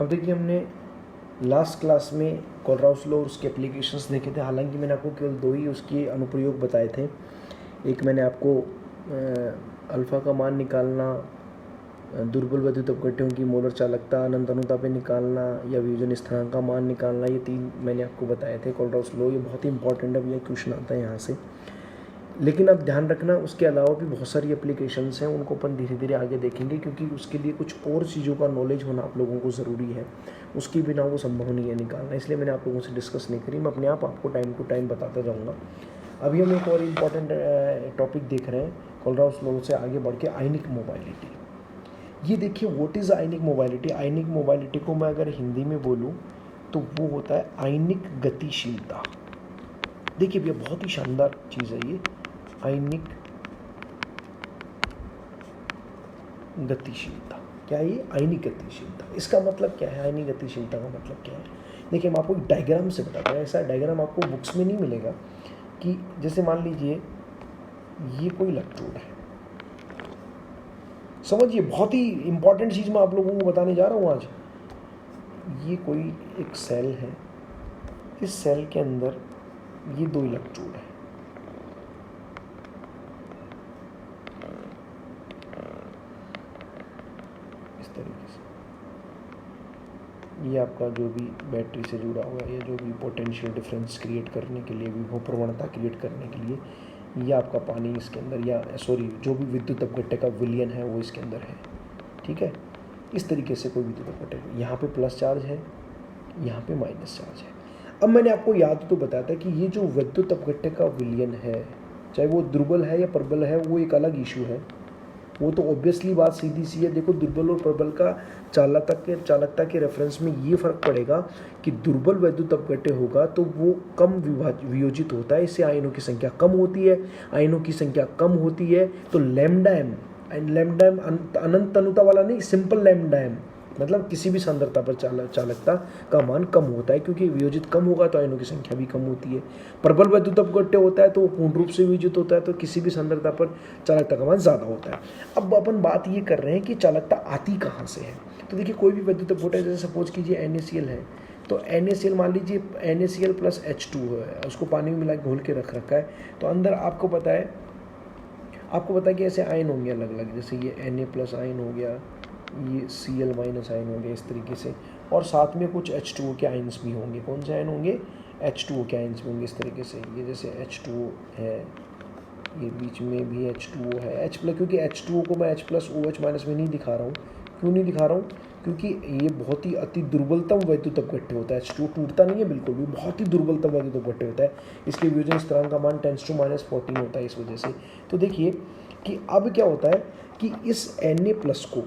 अब देखिए, हमने लास्ट क्लास में कोलराउस लॉ और उसके एप्लीकेशंस देखे थे। हालांकि मैंने आपको केवल 2 ही उसके अनुप्रयोग बताए थे। एक मैंने आपको अल्फ़ा का मान निकालना, दुर्बल वैद्युत अपघट्यों की मोलर चालकता, अनंत अनुतापें निकालना या वियोजन स्थिरांक का मान निकालना, ये 3 मैंने आपको बताए थे कोलराउस लॉ। ये बहुत ही इंपॉर्टेंट है, ये क्वेश्चन आता है यहाँ से। लेकिन अब ध्यान रखना, उसके अलावा भी बहुत सारी एप्लीकेशंस हैं, उनको अपन धीरे धीरे आगे देखेंगे, क्योंकि उसके लिए कुछ और चीज़ों का नॉलेज होना आप लोगों को ज़रूरी है। उसके बिना वो संभव नहीं है निकालना, इसलिए मैंने आप लोगों से डिस्कस नहीं करी। मैं अपने आप आपको टाइम टू टाइम बताता जाऊँगा। अभी हम एक और इम्पॉर्टेंट टॉपिक देख रहे हैं कोलराउस लॉ से आगे बढ़ के, आयनिक मोबाइलिटी। ये देखिए, what is ionic mobility. Ionic mobility को मैं अगर हिंदी में बोलूँ तो वो होता है आयनिक गतिशीलता। देखिए भैया, बहुत ही शानदार चीज़ है ये, आयनिक गतिशीलता। क्या है ये? आयनिक गतिशीलता। इसका मतलब क्या है? आयनिक गतिशीलता का मतलब क्या है? देखिए, हम आपको एक डायग्राम से बताते हैं। ऐसा डायग्राम आपको बुक्स में नहीं मिलेगा कि जैसे मान लीजिए ये कोई इलेक्ट्रोड है, समझिए, बहुत ही इंपॉर्टेंट चीज़ मैं आप लोगों को बताने जा रहा हूँ आज। ये कोई एक सेल है, इस सेल के अंदर ये 2 इलेक्ट्रोड है। इस तरीके से ये आपका जो भी बैटरी से जुड़ा हुआ है, या जो भी पोटेंशियल डिफरेंस क्रिएट करने के लिए, विभव प्रवणता क्रिएट करने के लिए, ये आपका पानी इसके अंदर, या सॉरी, जो भी विद्युत अपघट्य का विलयन है वो इसके अंदर है। ठीक है, इस तरीके से कोई विद्युत अपघट्य, यहाँ पे प्लस चार्ज है, यहाँ पे माइनस चार्ज है। अब मैंने आपको याद तो बताया था कि ये जो विद्युत अपघट्य का विलयन है, चाहे वो दुर्बल है या प्रबल है, वो एक अलग इशू है। वो तो ऑब्वियसली बात सीधी सी है। देखो, दुर्बल और प्रबल का चालकता के रेफरेंस में ये फ़र्क पड़ेगा कि दुर्बल वैद्युत अपघट्य होगा तो वो कम वियोजित होता है, इससे आयनों की संख्या कम होती है। आयनों की संख्या कम होती है तो लैम्डा एम अनंत अनुता वाला नहीं, सिंपल लैम्डा एम, मतलब किसी भी सांद्रता पर चालकता का मान कम होता है, क्योंकि वियोजित कम होगा तो आयनों की संख्या भी कम होती है। प्रबल वैद्युत अपघट्य होता है तो वो पूर्ण रूप से वियोजित होता है, तो किसी भी सांद्रता पर चालकता का मान ज़्यादा होता है। अब अपन बात ये कर रहे हैं कि चालकता आती कहाँ से है। तो देखिए, कोई भी वैद्युत अपघट्य, जैसे सपोज कीजिए NaCl है, तो NaCl मान लीजिए NaCl प्लस H2 है, उसको पानी में मिला के घोल के रख रखा है। तो अंदर आपको पता है कि ऐसे आयन होंगे अलग अलग, जैसे ये Na प्लस आयन हो गया, ये Cl माइनस आयन हो गया, इस तरीके से। और साथ में कुछ H2O के आयन्स भी होंगे। कौन से आयन होंगे? H2O के आयन्स भी होंगे, इस तरीके से। ये जैसे H2O है, ये बीच में भी H2O है, H प्लस, क्योंकि H2O को मैं H प्लस OH माइनस में नहीं दिखा रहा हूँ। क्यों नहीं दिखा रहा हूँ? क्योंकि ये बहुत ही अति दुर्बलतम वैद्युत अपघट्य होता है। H2O टूटता नहीं है बिल्कुल भी, बहुत ही दुर्बलतम वैद्युत अपघट्य होता है। इसके वियोजन स्थिरांक का मान 10⁻⁻14 होता है इस वजह से। तो देखिए कि अब क्या होता है कि इस Na प्लस को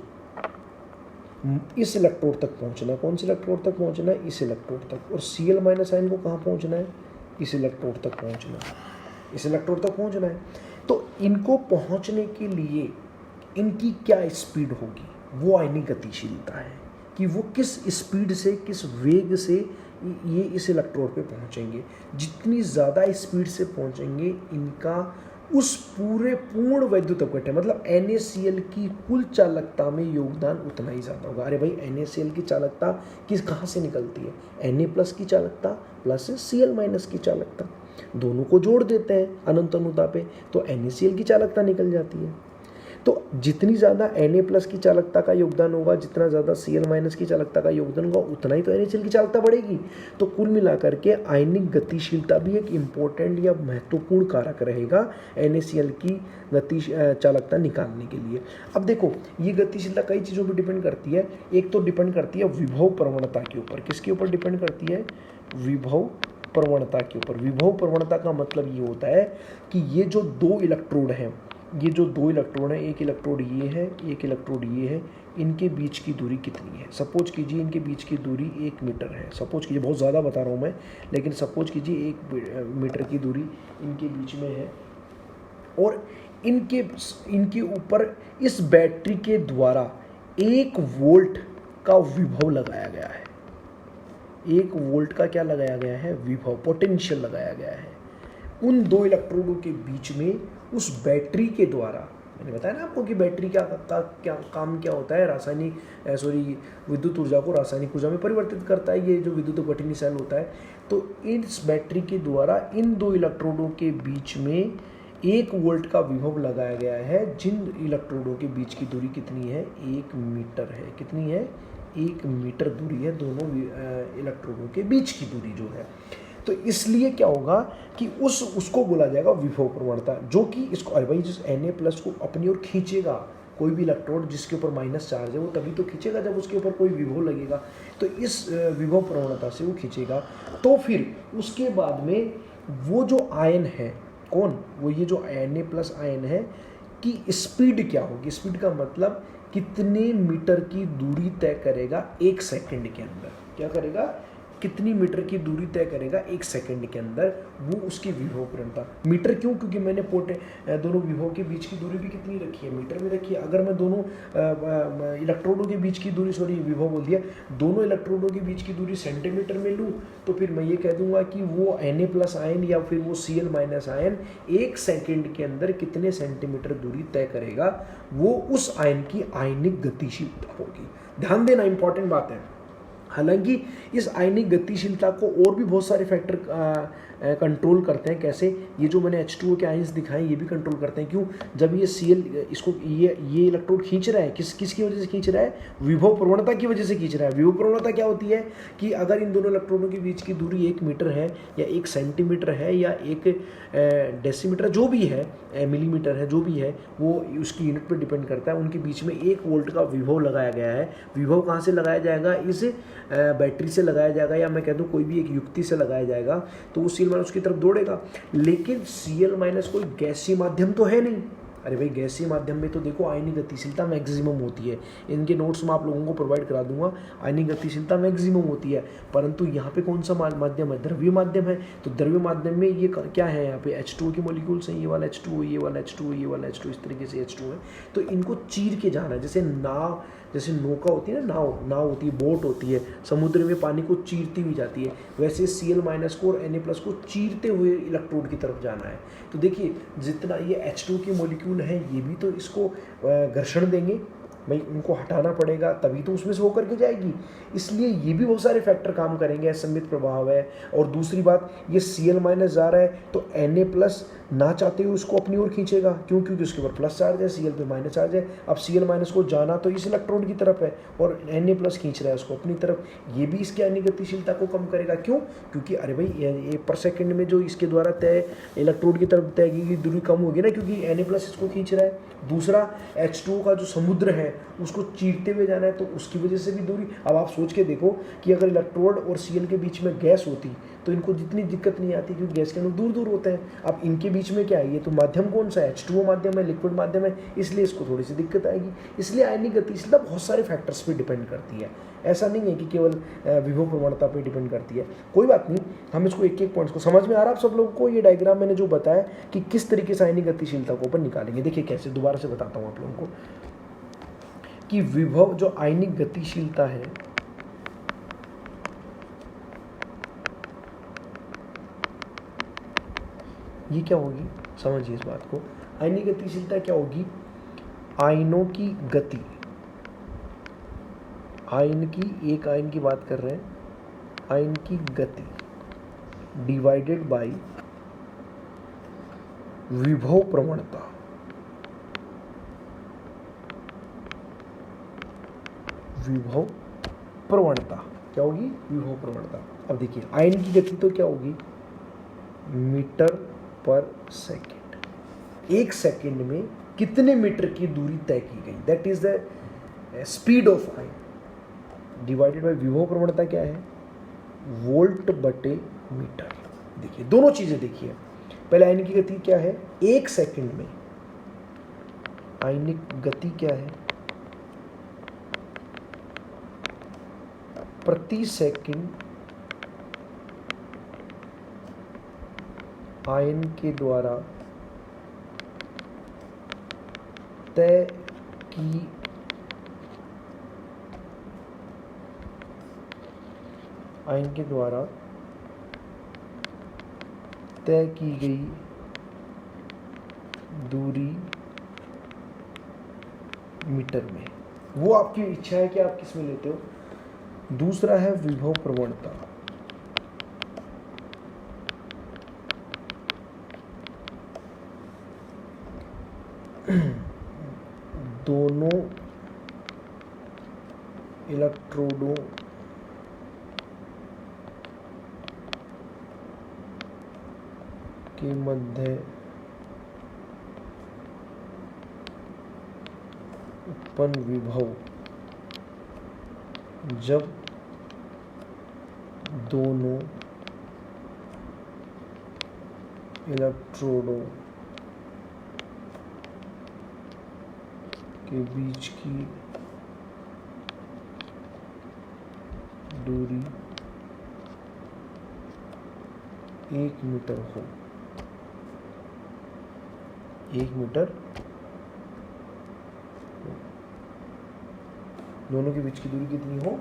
इस इलेक्ट्रोड तक पहुंचना है। कौन से इलेक्ट्रोड तक पहुंचना है? इस इलेक्ट्रोड तक। और Cl माइनस आयन को कहाँ पहुंचना है? इस इलेक्ट्रोड तक पहुंचना है, इस इलेक्ट्रोड तक पहुंचना है। तो इनको पहुंचने के लिए इनकी क्या स्पीड होगी, वो आयनिक गतिशीलता है कि वो किस स्पीड से, किस वेग से ये इस इलेक्ट्रोड पे पहुंचेंगे। जितनी ज़्यादा स्पीड से पहुंचेंगे, इनका उस पूर्ण वैद्युत अपघट्य, मतलब NaCl की कुल चालकता में योगदान उतना ही ज़्यादा होगा। अरे भाई, NaCl की चालकता कहाँ से निकलती है? Na प्लस की चालकता प्लस Cl माइनस की चालकता, दोनों को जोड़ देते हैं अनंत अनुता पे, तो NaCl की चालकता निकल जाती है। तो जितनी ज़्यादा Na प्लस की चालकता का योगदान होगा, जितना ज़्यादा Cl माइनस की चालकता का योगदान होगा, उतना ही तो NaCl की चालकता बढ़ेगी। तो कुल मिलाकर के आयनिक गतिशीलता भी एक इम्पोर्टेंट या महत्वपूर्ण कारक रहेगा NaCl की चालकता निकालने के लिए। अब देखो, ये गतिशीलता कई चीज़ों पर डिपेंड करती है। एक तो डिपेंड करती है विभव प्रवणता के ऊपर। किसके ऊपर डिपेंड करती है? विभव प्रवणता के ऊपर। विभव प्रवणता का मतलब ये होता है कि ये जो 2 इलेक्ट्रोड हैं, ये जो 2 इलेक्ट्रोड हैं, एक इलेक्ट्रोड ये है, एक इलेक्ट्रोड ये है, इनके बीच की दूरी कितनी है? सपोज कीजिए इनके बीच की दूरी 1 मीटर है। सपोज कीजिए, बहुत ज़्यादा बता रहा हूँ मैं, लेकिन सपोज कीजिए 1 मीटर की दूरी इनके बीच में है। और इनके ऊपर इस बैटरी के द्वारा 1 वोल्ट का विभव लगाया गया है। 1 वोल्ट का क्या लगाया गया है? विभव, पोटेंशियल लगाया गया है। उन 2 इलेक्ट्रोडों के बीच में उस बैटरी के द्वारा मैंने बताया ना आपको कि बैटरी क्या काम क्या होता है, विद्युत ऊर्जा को रासायनिक ऊर्जा में परिवर्तित करता है, ये जो विद्युत अपघटनीय सेल होता है। तो इस बैटरी के द्वारा इन दो इलेक्ट्रोडों के बीच में 1 वोल्ट का विभव लगाया गया है, जिन इलेक्ट्रोडों के बीच की दूरी कितनी है, 1 मीटर है। कितनी है, 1 मीटर दूरी है दोनों इलेक्ट्रोडों के बीच की दूरी जो है। तो इसलिए क्या होगा कि उसको बोला जाएगा विभव प्रवणता, जो कि इसको अरे भाई जिस Na+ को अपनी ओर खींचेगा, कोई भी इलेक्ट्रोड जिसके ऊपर माइनस चार्ज है वो तभी तो खींचेगा जब उसके ऊपर कोई विभव लगेगा। तो इस विभव प्रवणता से वो खींचेगा। तो फिर उसके बाद में वो जो आयन है, कौन, वो ये जो Na+ आयन है कि स्पीड क्या होगी। स्पीड का मतलब कितने मीटर की दूरी तय करेगा 1 सेकंड के अंदर। क्या करेगा, कितनी मीटर की दूरी तय करेगा 1 सेकंड के अंदर, वो उसकी विभव प्रवणता। मीटर क्यों, क्योंकि मैंने दोनों विभव के बीच की दूरी भी कितनी रखी है, मीटर में रखी है। अगर मैं दोनों इलेक्ट्रोडों के बीच की दूरी, विभव बोल दिया, दोनों इलेक्ट्रोडों के बीच की दूरी सेंटीमीटर में लूँ तो फिर मैं ये कह दूंगा कि वो Na+ आयन या फिर वो Cl- आयन 1 सेकंड के अंदर कितने सेंटीमीटर दूरी तय करेगा, वो उस आयन की आयनिक गतिशीलता होगी। ध्यान देना, इंपॉर्टेंट बात है। हालांकि इस आयनिक गतिशीलता को और भी बहुत सारे फैक्टर कंट्रोल करते हैं। कैसे, ये जो मैंने H2O के आयंस दिखाए ये भी कंट्रोल करते हैं। क्यों, जब ये Cl इसको ये इलेक्ट्रोड खींच रहा है, किसकी वजह से खींच रहा है, विभव प्रवणता की वजह से खींच रहा है। विभव प्रवणता क्या होती है कि अगर इन दोनों इलेक्ट्रोडों के बीच की दूरी 1 मीटर है या 1 सेंटीमीटर है या 1 डेसीमीटर जो भी है, मिलीमीटर है, जो भी है, वो उसकी यूनिट पर डिपेंड करता है। उनके बीच में 1 वोल्ट का विभव लगाया गया है। विभव कहाँ से लगाया जाएगा, इस बैटरी से लगाया जाएगा, या मैं कह दूँ कोई भी एक युक्ति से लगाया जाएगा, तो वो Cl- उसकी तरफ दौड़ेगा। लेकिन Cl- कोई गैसीय माध्यम तो है नहीं। अरे भाई, गैसीय माध्यम में तो देखो आयनिक गतिशीलता मैक्सिमम होती है। इनके नोट्स में आप लोगों को प्रोवाइड करा दूंगा, आयनिक गतिशीलता मैक्सिमम होती है। परंतु यहाँ पे कौन सा माध्यम है, द्रव्य माध्यम है। तो द्रव्य माध्यम में ये क्या है, यहाँ पे H2O के मॉलिक्यूल्स हैं, ये वाला H2O, ये वाला H2O, ये वाला H2O, इस तरीके से H2O है। तो इनको चीर के जाना है, जैसे नौका होती है ना, नाव होती है, बोट होती है, समुद्र में पानी को चीरती हुई जाती है, वैसे Cl- को और Na+ को चीरते हुए इलेक्ट्रोड की तरफ जाना है। तो देखिए, जितना ये H2 के मॉलिक्यूल हैं, ये भी तो इसको घर्षण देंगे भाई, उनको हटाना पड़ेगा तभी तो उसमें से होकर के जाएगी। इसलिए ये भी बहुत सारे फैक्टर काम करेंगे, असममित प्रभाव है। और दूसरी बात, ये Cl- जा रहा है तो Na+ ना चाहते हुए उसको अपनी ओर खींचेगा। क्यों, क्योंकि उसके ऊपर प्लस चार्ज है, Cl पे माइनस चार्ज है। अब Cl- को जाना तो इस इलेक्ट्रोड की तरफ है और Na+ खींच रहा है उसको अपनी तरफ। ये भी इसकी आयनिक गतिशीलता को कम करेगा। क्यों, क्योंकि अरे भाई ये पर सेकंड में जो इसके द्वारा तय इलेक्ट्रोड की तरफ तय की दूरी कम होगी ना, क्योंकि Na+ इसको खींच रहा है। दूसरा, H2O का जो समुद्र है उसको चीरते हुए जाना है, तो उसकी वजह से भी दूरी। अब आप सोच के देखो कि अगर इलेक्ट्रोड और Cl के बीच में गैस होती तो इनको जितनी दिक्कत नहीं आती, क्योंकि गैस के अणु दूर दूर होते हैं। अब इनके बीच में क्या है, ये तो माध्यम कौन सा है, H2O माध्यम है, लिक्विड माध्यम है, इसलिए इसको थोड़ी सी दिक्कत आएगी। इसलिए आयनिक गतिशीलता बहुत सारे फैक्टर्स पे डिपेंड करती है। ऐसा नहीं है कि केवल विभव प्रवणता पे डिपेंड करती है। कोई बात नहीं, हम इसको एक एक पॉइंट्स को समझ में आ रहा है आप सब लोगों को। ये डायग्राम मैंने जो बताया कि किस तरीके से आयनिक गतिशीलता को अपन निकालेंगे, देखिए कैसे, दोबारा से बताता हूँ आप लोगों को कि विभव जो आयनिक गतिशीलता है, ये क्या होगी, समझिए इस बात को। आयनिक गतिशीलता क्या होगी, आयनों की गति, आयन की, एक आयन की बात कर रहे हैं, आयन की गति डिवाइडेड बाय विभव प्रवणता। विभव प्रवणता क्या होगी, विभव प्रवणता। अब देखिए, आयन की गति तो क्या होगी, मीटर पर सेकेंड। 1 सेकेंड में कितने मीटर की दूरी तय की गई, that is the speed of ion, divided by विभव प्रवणता क्या है, वोल्ट बटे मीटर। देखिए दोनों चीजें देखिए, पहले आयन की गति क्या है, 1 सेकेंड में आयनिक गति क्या है, प्रति सेकंड आयन के द्वारा तय की आयन के द्वारा तय की गई दूरी मीटर में। वो आपकी इच्छा है कि आप किस में लेते हो। दूसरा है विभव प्रवणता। दोनों इलेक्ट्रोडों के मध्य उत्पन्न विभव जब दोनों इलेक्ट्रोडों के बीच की दूरी 1 मीटर हो। 1 मीटर, दोनों के बीच की दूरी कितनी हो?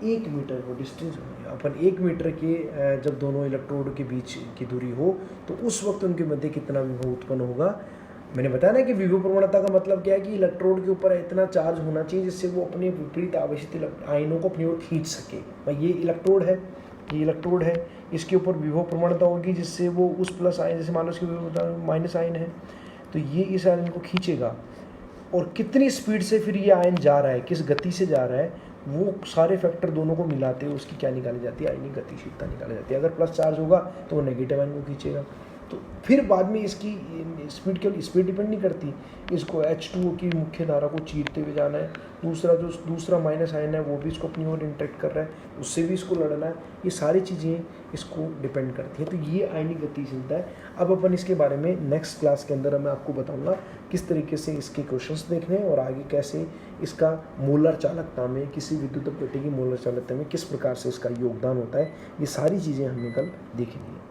1 मीटर हो। डिस्टेंस अपन 1 मीटर के जब दोनों इलेक्ट्रोड के बीच की दूरी हो तो उस वक्त उनके मध्य कितना विभव उत्पन्न होगा। मैंने बताया ना कि विभव प्रवणता का मतलब क्या है कि इलेक्ट्रोड के ऊपर इतना चार्ज होना चाहिए जिससे वो अपने विपरीत आवेशित आयनों को अपनी ओर खींच सके। भाई ये इलेक्ट्रोड है, ये इलेक्ट्रोड है, इसके ऊपर विभव प्रवणता होगी जिससे वो उस प्लस आयन, जैसे मान लो इसके माइनस आयन है तो ये इस आयन को खींचेगा। और कितनी स्पीड से फिर ये आयन जा रहा है, किस गति से जा रहा है, वो सारे फैक्टर दोनों को मिलाते हैं उसकी क्या निकाली जाती है? आयनिक गतिशीलता निकाली जाती है। अगर प्लस चार्ज होगा तो वो नेगेटिव आयन को खींचेगा। तो फिर बाद में इसकी स्पीड, केवल स्पीड डिपेंड नहीं करती, इसको H2O की मुख्य धारा को चीरते हुए जाना है। दूसरा माइनस आयन है वो भी इसको अपनी ओर इंटरेक्ट कर रहा है, उससे भी इसको लड़ना है। ये सारी चीज़ें इसको डिपेंड करती हैं। तो ये आयनिक गतिशीलता है। अब अपन इसके बारे में नेक्स्ट क्लास के अंदर मैं आपको बताऊंगा किस तरीके से इसके क्वेश्चंस देखने हैं और आगे कैसे इसका मोलर चालकता में, किसी विद्युत अपघट्य की मोलर चालकता में किस प्रकार से इसका योगदान होता है। ये सारी चीज़ें हमने कल देखेंगे।